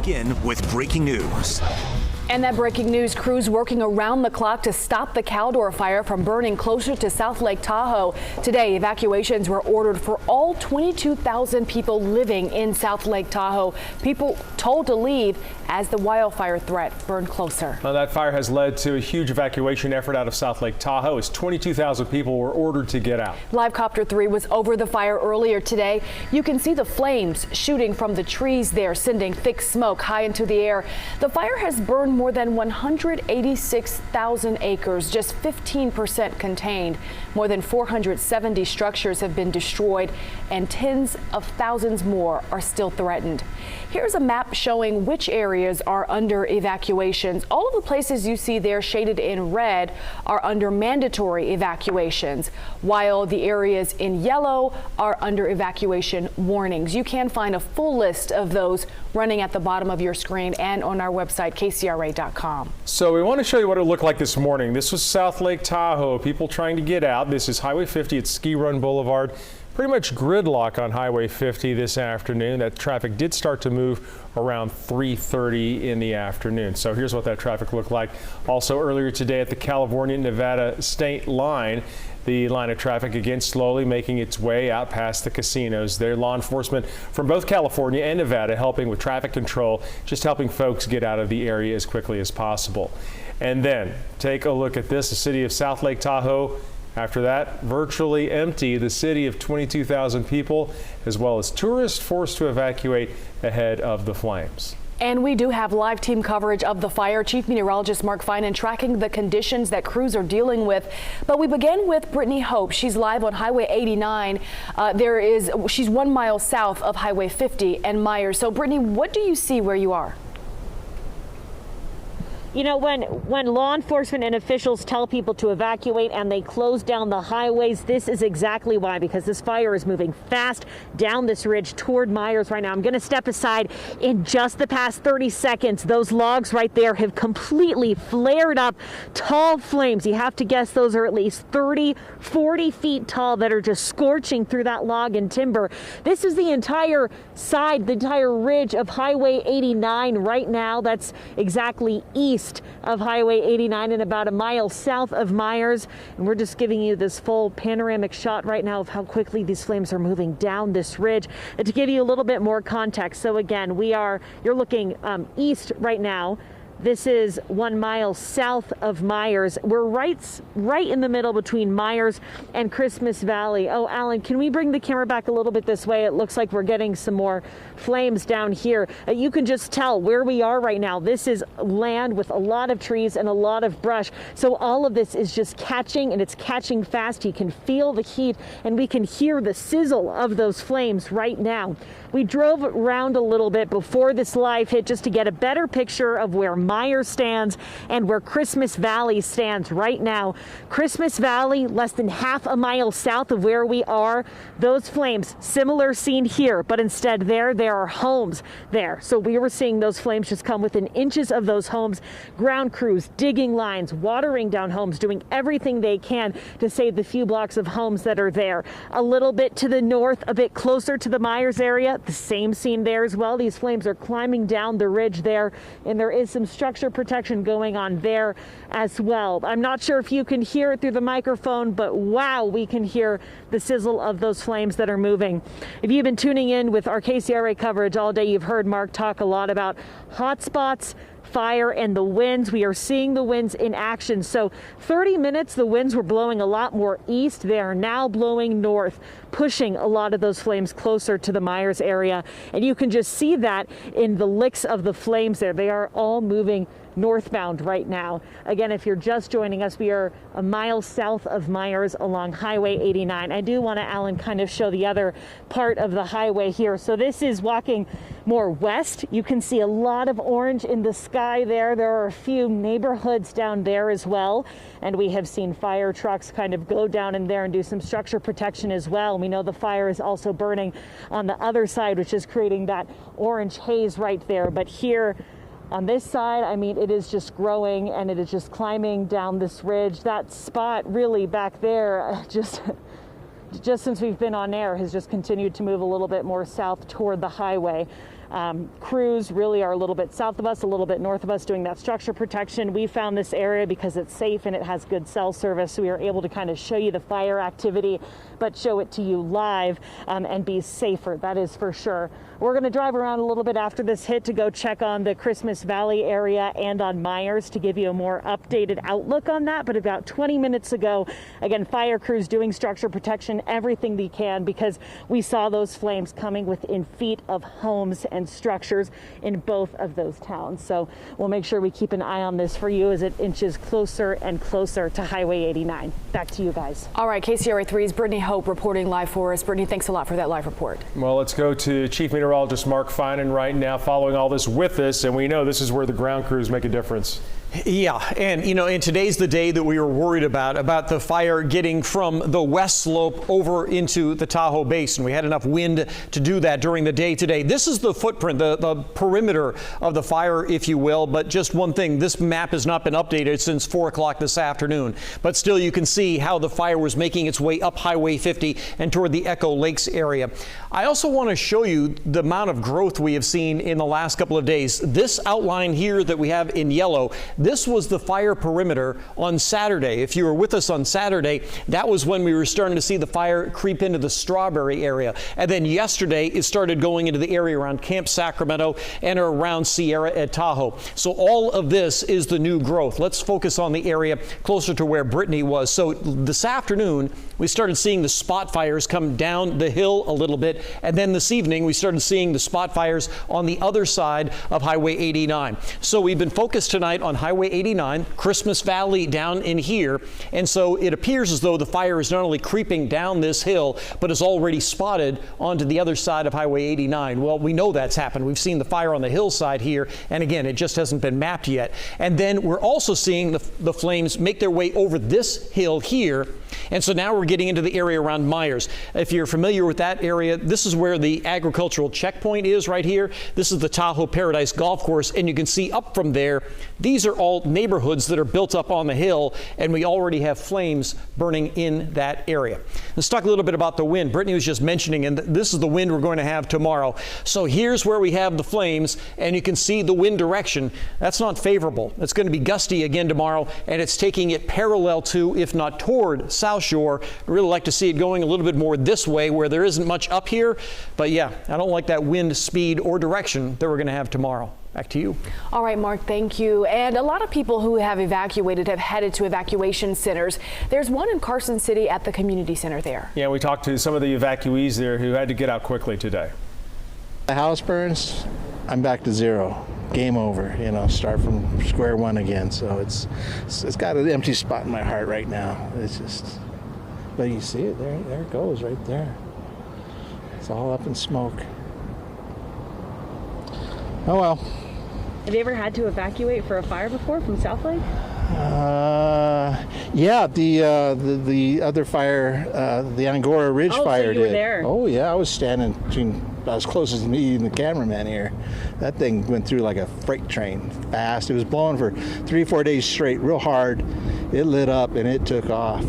begin with breaking news. And that breaking news, crews working around the clock to stop the Caldor fire from burning closer to South Lake Tahoe. Today, evacuations were ordered for all 22,000 people living in South Lake Tahoe. People told to leave as the wildfire threat burned closer. Well, that fire has led to a huge evacuation effort out of South Lake Tahoe as 22,000 people were ordered to get out. Live Copter 3 was over the fire earlier today. You can see the flames shooting from the trees there, sending thick smoke high into the air. The fire has burned more than 186,000 acres, just 15% contained. More than 470 structures have been destroyed and tens of thousands more are still threatened. Here's a map showing which areas are under evacuations. All of the places you see there shaded in red are under mandatory evacuations, while the areas in yellow are under evacuation warnings. You can find a full list of those running at the bottom of your screen and on our website, kcra.com. So we want to show you what it looked like this morning. This was South Lake Tahoe, people trying to get out. This is Highway 50 at Ski Run Boulevard. Pretty much gridlock on Highway 50 this afternoon. That traffic did start to move around 3:30 in the afternoon. So here's what that traffic looked like. Also earlier today at the California-Nevada state line, the line of traffic again slowly making its way out past the casinos. There, law enforcement from both California and Nevada helping with traffic control, just helping folks get out of the area as quickly as possible. And then take a look at this, the city of South Lake Tahoe. After that, virtually empty, the city of 22,000 people, as well as tourists forced to evacuate ahead of the flames. And we do have live team coverage of the fire. Chief Meteorologist Mark Finan tracking the conditions that crews are dealing with. But we begin with Brittany Hope. She's live on Highway 89. She's 1 mile south of Highway 50 and Myers. So Brittany, what do you see where you are? You know, when law enforcement and officials tell people to evacuate and they close down the highways, this is exactly why, because this fire is moving fast down this ridge toward Myers right now. I'm going to step aside. In just the past 30 seconds, those logs right there have completely flared up, tall flames. You have to guess those are at least 30, 40 feet tall that are just scorching through that log and timber. This is the entire side, the entire ridge of Highway 89 right now. That's exactly east of Highway 89 and about a mile south of Myers. And we're just giving you this full panoramic shot right now of how quickly these flames are moving down this ridge. And to give you a little bit more context, so again, you're looking east right now. This is 1 mile south of Myers. We're right in the middle between Myers and Christmas Valley. Oh, Alan, can we bring the camera back a little bit this way? It looks like we're getting some more flames down here. You can just tell where we are right now. This is land with a lot of trees and a lot of brush. So all of this is just catching, and it's catching fast. You can feel the heat and we can hear the sizzle of those flames right now. We drove around a little bit before this live hit just to get a better picture of where Myers stands and where Christmas Valley stands right now. Christmas Valley, less than half a mile south of where we are. Those flames, similar scene here, but instead there are homes there. So we were seeing those flames just come within inches of those homes. Ground crews digging lines, watering down homes, doing everything they can to save the few blocks of homes that are there. A little bit to the north, a bit closer to the Myers area, the same scene there as well. These flames are climbing down the ridge there, and there is some structure protection going on there as well. I'm not sure if you can hear it through the microphone, but wow, we can hear the sizzle of those flames that are moving. If you've been tuning in with our KCRA coverage all day, you've heard Mark talk a lot about hotspots, fire, and the winds. We are seeing the winds in action. So 30 minutes, the winds were blowing a lot more east. They are now blowing north, pushing a lot of those flames closer to the Myers area. And you can just see that in the licks of the flames there. They are all moving northbound right now. Again, if you're just joining us, we are a mile south of Myers along Highway 89. I do want to, Alan, kind of show the other part of the highway here. So this is walking more west. You can see a lot of orange in the sky there. There are a few neighborhoods down there as well. And we have seen fire trucks kind of go down in there and do some structure protection as well. We know the fire is also burning on the other side, which is creating that orange haze right there. But here on this side, I mean, it is just growing and it is just climbing down this ridge. That spot really back there, just since we've been on air, has just continued to move a little bit more south toward the highway. Crews really are a little bit south of us, a little bit north of us, doing that structure protection. We found this area because it's safe and it has good cell service, so we are able to kind of show you the fire activity, but show it to you live and be safer. That is for sure. We're going to drive around a little bit after this hit to go check on the Christmas Valley area and on Myers to give you a more updated outlook on that. But about 20 minutes ago, again, fire crews doing structure protection, everything they can, because we saw those flames coming within feet of homes and structures in both of those towns. So we'll make sure we keep an eye on this for you as it inches closer and closer to Highway 89. Back to you guys. All right, KCRA 3's Brittany Hope reporting live for us. Brittany, thanks a lot for that live report. Well, let's go to Chief Meteorologist Mark Finan right now, following all this with us, and we know this is where the ground crews make a difference. Yeah, and and today's the day that we were worried about the fire getting from the west slope over into the Tahoe Basin. We had enough wind to do that during the day today. This is the footprint, the perimeter of the fire, if you will. But just one thing, this map has not been updated since 4 o'clock this afternoon. But still, you can see how the fire was making its way up Highway 50 and toward the Echo Lakes area. I also want to show you the amount of growth we have seen in the last couple of days. This outline here that we have in yellow, this was the fire perimeter on Saturday. If you were with us on Saturday, that was when we were starting to see the fire creep into the Strawberry area. And then yesterday, it started going into the area around Camp Sacramento and around Sierra at Tahoe. So all of this is the new growth. Let's focus on the area closer to where Brittany was. So this afternoon, we started seeing the spot fires come down the hill a little bit. And then this evening, we started seeing the spot fires on the other side of Highway 89. So we've been focused tonight on Highway 89, Christmas Valley down in here. And so it appears as though the fire is not only creeping down this hill, but is already spotted onto the other side of Highway 89. Well, we know that's happened. We've seen the fire on the hillside here. And again, it just hasn't been mapped yet. And then we're also seeing the flames make their way over this hill here. And so now we're getting into the area around Myers. If you're familiar with that area, this is where the agricultural checkpoint is right here. This is the Tahoe Paradise Golf Course, and you can see up from there, these are all neighborhoods that are built up on the hill, and we already have flames burning in that area. Let's talk a little bit about the wind. Brittany was just mentioning, and this is the wind we're going to have tomorrow. So here's where we have the flames, and you can see the wind direction. That's not favorable. It's going to be gusty again tomorrow, and it's taking it parallel to, if not toward, South Shore. I'd really like to see it going a little bit more this way where there isn't much up here. But yeah, I don't like that wind speed or direction that we're going to have tomorrow. Back to you. All right, Mark, thank you. And a lot of people who have evacuated have headed to evacuation centers. There's one in Carson City at the community center there. Yeah, we talked to some of the evacuees there who had to get out quickly today. The house burns, I'm back to zero. Game over, start from square one again. So it's got an empty spot in my heart right now. It's just, but you see it there it goes right there. It's all up in smoke. Oh well. Have you ever had to evacuate for a fire before from South Lake? Yeah, the other fire, the Angora Ridge fire so you were did. there. Oh yeah, I was standing between, as close as me and the cameraman here. That thing went through like a freight train, fast. It was blowing for 3-4 days straight, real hard. It lit up and it took off.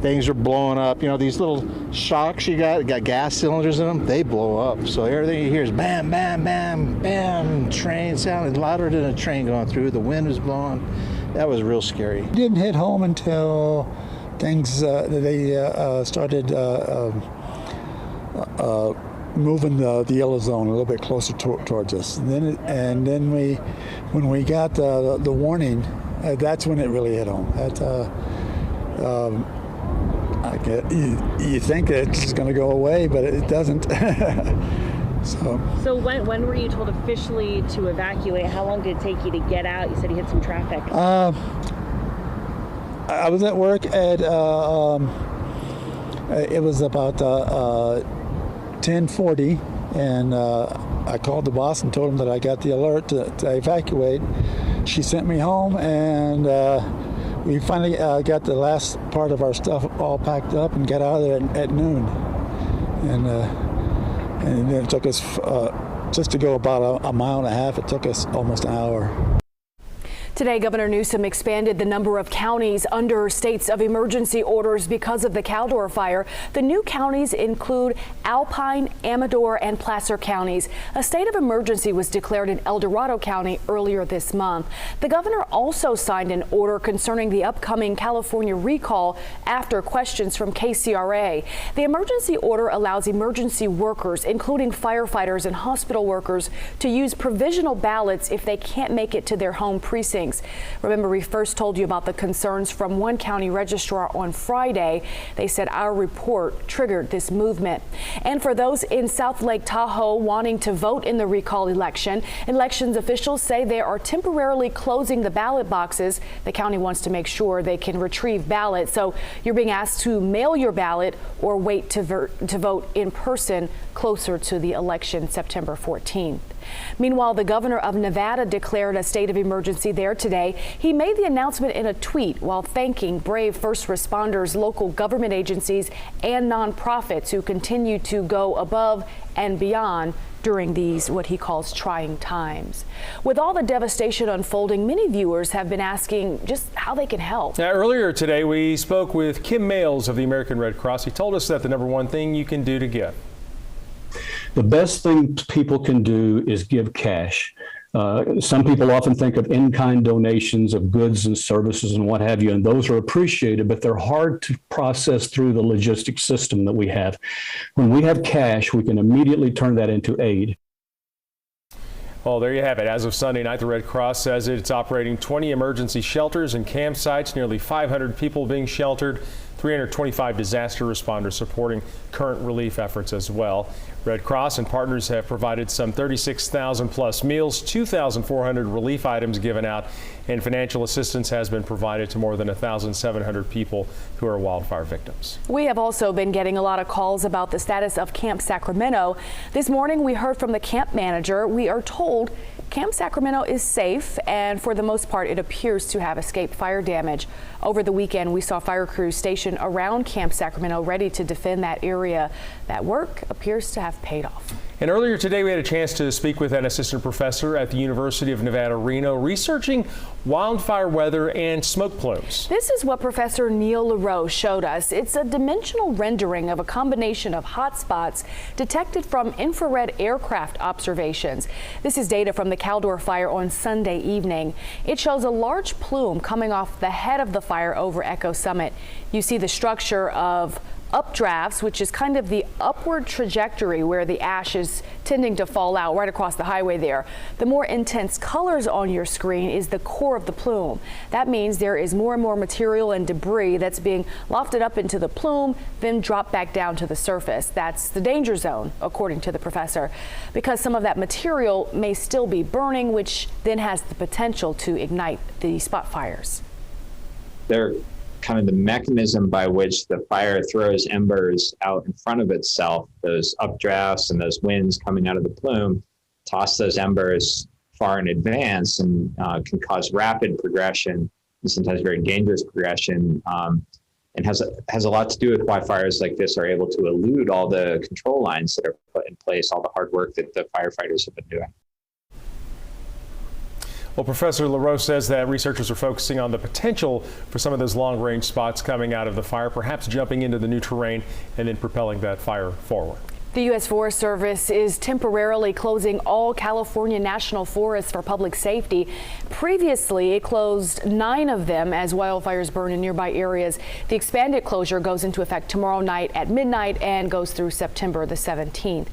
Things are blowing up. These little shocks you got gas cylinders in them, they blow up. So everything you hear is bam, bam, bam, bam. Train sounded louder than a train going through. The wind was blowing. That was real scary. Didn't hit home until things they started moving the yellow zone a little bit closer towards us. And then when we got the warning, that's when it really hit home. You think it's going to go away, but it doesn't. So when were you told officially to evacuate? How long did it take you to get out? You said you hit some traffic. I was at work at, it was about 10:40, and I called the boss and told him that I got the alert to evacuate. She sent me home, and we finally got the last part of our stuff all packed up and got out of there at noon. And then it took us, just to go about a mile and a half, it took us almost an hour. Today, Governor Newsom expanded the number of counties under states of emergency orders because of the Caldor fire. The new counties include Alpine, Amador, and Placer counties. A state of emergency was declared in El Dorado County earlier this month. The governor also signed an order concerning the upcoming California recall after questions from KCRA. The emergency order allows emergency workers, including firefighters and hospital workers, to use provisional ballots if they can't make it to their home precincts. Remember, we first told you about the concerns from one county registrar on Friday. They said our report triggered this movement. And for those in South Lake Tahoe wanting to vote in the recall election, elections officials say they are temporarily closing the ballot boxes. The county wants to make sure they can retrieve ballots. So you're being asked to mail your ballot or wait to vote in person closer to the election September 14th. Meanwhile, the governor of Nevada declared a state of emergency there today. He made the announcement in a tweet while thanking brave first responders, local government agencies, and nonprofits who continue to go above and beyond during these, what he calls, trying times. With all the devastation unfolding, many viewers have been asking just how they can help. Now, earlier today, we spoke with Kim Males of the American Red Cross. He told us that the number one thing you can do to give. The best thing people can do is give cash. Some people often think of in-kind donations of goods and services and what have you, and those are appreciated, but they're hard to process through the logistics system that we have. When we have cash, we can immediately turn that into aid. Well, there you have it. As of Sunday night, the Red Cross says it's operating 20 emergency shelters and campsites, nearly 500 people being sheltered, 325 disaster responders supporting current relief efforts as well. Red Cross and partners have provided some 36,000 plus meals, 2,400 relief items given out, and financial assistance has been provided to more than 1,700 people who are wildfire victims. We have also been getting a lot of calls about the status of Camp Sacramento. This morning, we heard from the camp manager. We are told Camp Sacramento is safe, and for the most part, it appears to have escaped fire damage. Over the weekend, we saw fire crews stationed around Camp Sacramento ready to defend that area. That work appears to have paid off. And earlier today, we had a chance to speak with an assistant professor at the University of Nevada, Reno, researching wildfire weather and smoke plumes. This is what Professor Neil LaRose showed us. It's a dimensional rendering of a combination of hot spots detected from infrared aircraft observations. This is data from the Caldor fire on Sunday evening. It shows a large plume coming off the head of the fire over Echo Summit. You see the structure of updrafts, which is kind of the upward trajectory where the ash is tending to fall out right across the highway there. The more intense colors on your screen is the core of the plume. That means there is more and more material and debris that's being lofted up into the plume, then dropped back down to the surface. That's the danger zone, according to the professor, because some of that material may still be burning, which then has the potential to ignite the spot fires. They're kind of the mechanism by which the fire throws embers out in front of itself. Those updrafts and those winds coming out of the plume toss those embers far in advance and can cause rapid progression and sometimes very dangerous progression, and has a lot to do with why fires like this are able to elude all the control lines that are put in place, all the hard work that the firefighters have been doing. Well, Professor LaRose says that researchers are focusing on the potential for some of those long-range spots coming out of the fire, perhaps jumping into the new terrain and then propelling that fire forward. The U.S. Forest Service is temporarily closing all California national forests for public safety. Previously, it closed 9 of them as wildfires burn in nearby areas. The expanded closure goes into effect tomorrow night at midnight and goes through September the 17th.